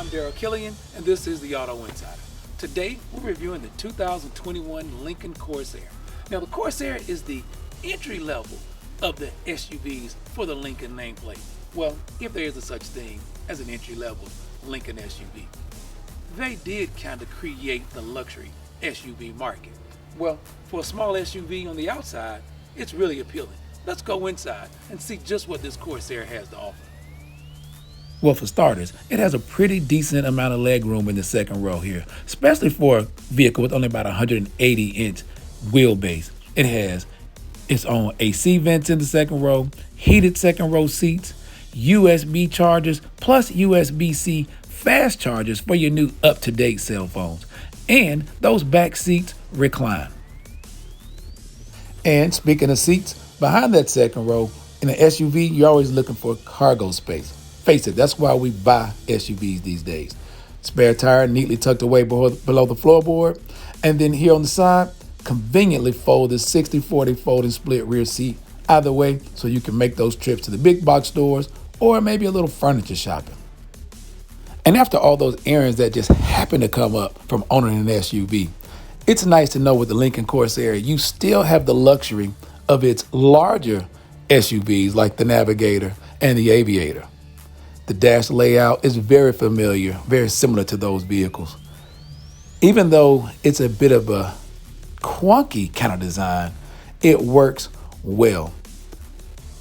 Daryl Killian, and this is the Auto Insider. Today, we're reviewing the 2021 Lincoln Corsair. Now, the Corsair is the entry level of the SUVs for the Lincoln nameplate. Well, if there is a such thing as an entry level Lincoln SUV. They did kind of create the luxury SUV market. Well, for a small SUV on the outside, it's really appealing. Let's go inside and see just what this Corsair has to offer. Well, for starters, it has a pretty decent amount of leg room in the second row here, especially for a vehicle with only about 180-inch wheelbase. It has its own AC vents in the second row, heated second row seats, USB chargers, plus USB-C fast chargers for your new up-to-date cell phones. And those back seats recline. And speaking of seats, behind that second row, in an SUV, you're always looking for cargo space. Face it, that's why we buy SUVs these days. Spare tire neatly tucked away below the floorboard. And then here on the side, conveniently folded 60-40 folding split rear seat either way, so you can make those trips to the big box stores or maybe a little furniture shopping. And after all those errands that just happen to come up from owning an SUV, it's nice to know with the Lincoln Corsair, you still have the luxury of its larger SUVs like the Navigator and the Aviator. The dash layout is very familiar, very similar to those vehicles. Even though it's a bit of a clunky kind of design, it works well.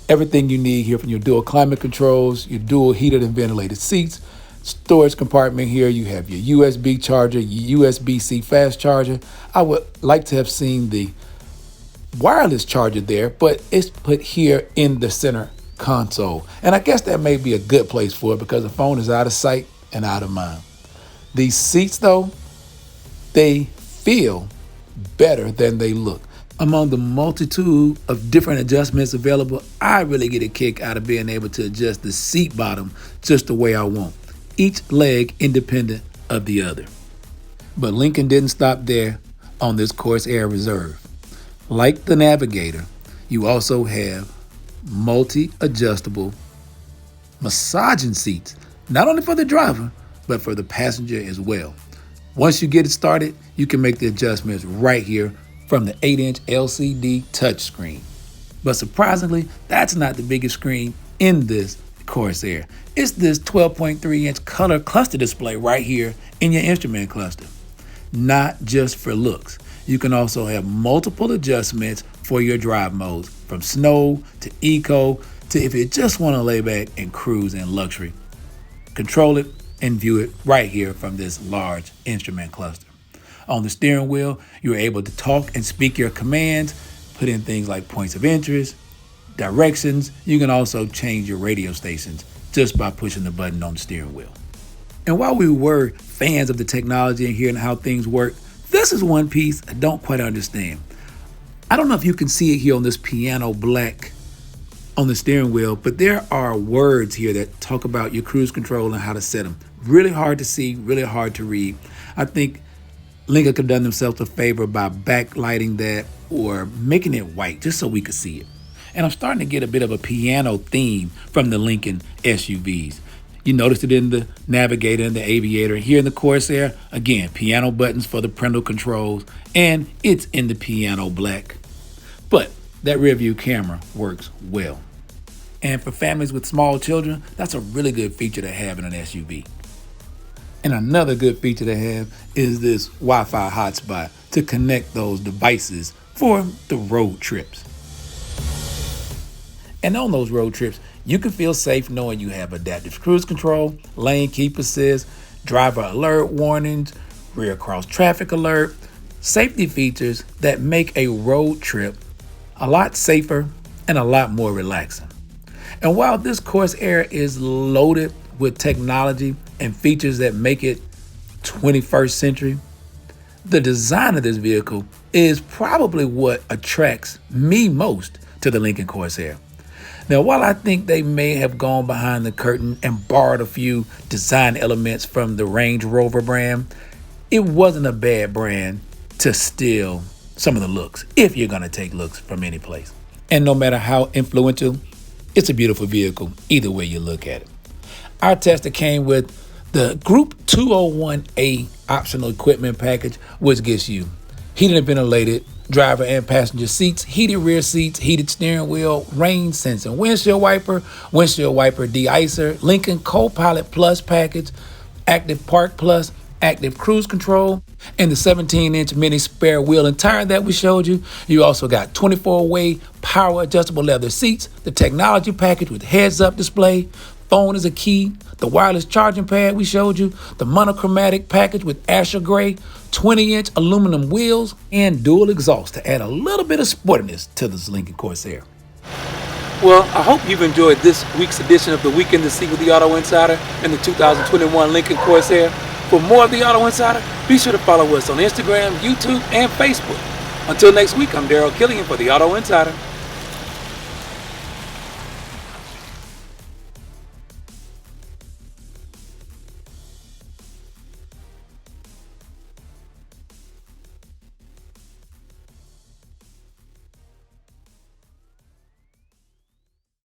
Everything you need here from your dual climate controls, your dual heated and ventilated seats, storage compartment here, you have your USB charger, your USB-C fast charger. I would like to have seen the wireless charger there, but it's put here in the center console. And I guess that may be a good place for it because the phone is out of sight and out of mind. These seats, though, they feel better than they look. Among the multitude of different adjustments available, I really get a kick out of being able to adjust the seat bottom just the way I want, each leg independent of the other. But Lincoln didn't stop there on this Corsair Reserve. Like the Navigator, you also have multi-adjustable massaging seats, not only for the driver, but for the passenger as well. Once you get it started, you can make the adjustments right here from the 8-inch LCD touchscreen. But surprisingly, that's not the biggest screen in this Corsair. It's this 12.3-inch color cluster display right here in your instrument cluster. Not just for looks. You can also have multiple adjustments for your drive modes, from snow to eco to if you just want to lay back and cruise in luxury. Control it and view it right here from this large instrument cluster. On the steering wheel, you're able to talk and speak your commands, put in things like points of interest, directions. You can also change your radio stations just by pushing the button on the steering wheel. And while we were fans of the technology and hearing how things work, this is one piece I don't quite understand. I don't know if you can see it here on this piano black on the steering wheel, but there are words here that talk about your cruise control and how to set them. Really hard to see, really hard to read. I think Lincoln could have done themselves a favor by backlighting that or making it white just so we could see it. And I'm starting to get a bit of a piano theme from the Lincoln SUVs. You noticed it in the Navigator and the Aviator. Here in the Corsair, again, piano buttons for the parental controls, and it's in the piano black. But that rear view camera works well. And for families with small children, that's a really good feature to have in an SUV. And another good feature to have is this Wi-Fi hotspot to connect those devices for the road trips. And on those road trips, you can feel safe knowing you have adaptive cruise control, lane keep assist, driver alert warnings, rear cross traffic alert, safety features that make a road trip a lot safer and a lot more relaxing. And while this Corsair is loaded with technology and features that make it 21st century, the design of this vehicle is probably what attracts me most to the Lincoln Corsair. Now, while I think they may have gone behind the curtain and borrowed a few design elements from the Range Rover brand, it wasn't a bad brand to steal some of the looks, if you're going to take looks from any place. And no matter how influential, it's a beautiful vehicle, either way you look at it. Our tester came with The Group 201A optional equipment package, which gets you heated and ventilated driver and passenger seats, heated rear seats, heated steering wheel, rain sensing windshield wiper de-icer, Lincoln Co-Pilot Plus package, Active Park Plus, active cruise control, and the 17-inch mini spare wheel and tire that we showed you. You also got 24-way power adjustable leather seats, the technology package with heads-up display, phone is a key, the wireless charging pad we showed you, the monochromatic package with Asher Gray, 20-inch aluminum wheels, and dual exhaust to add a little bit of sportiness to this Lincoln Corsair. Well, I hope you've enjoyed this week's edition of the Weekend to See with the Auto Insider and the 2021 Lincoln Corsair. For more of the Auto Insider, be sure to follow us on Instagram, YouTube, and Facebook. Until next week, I'm Daryl Killian for the Auto Insider.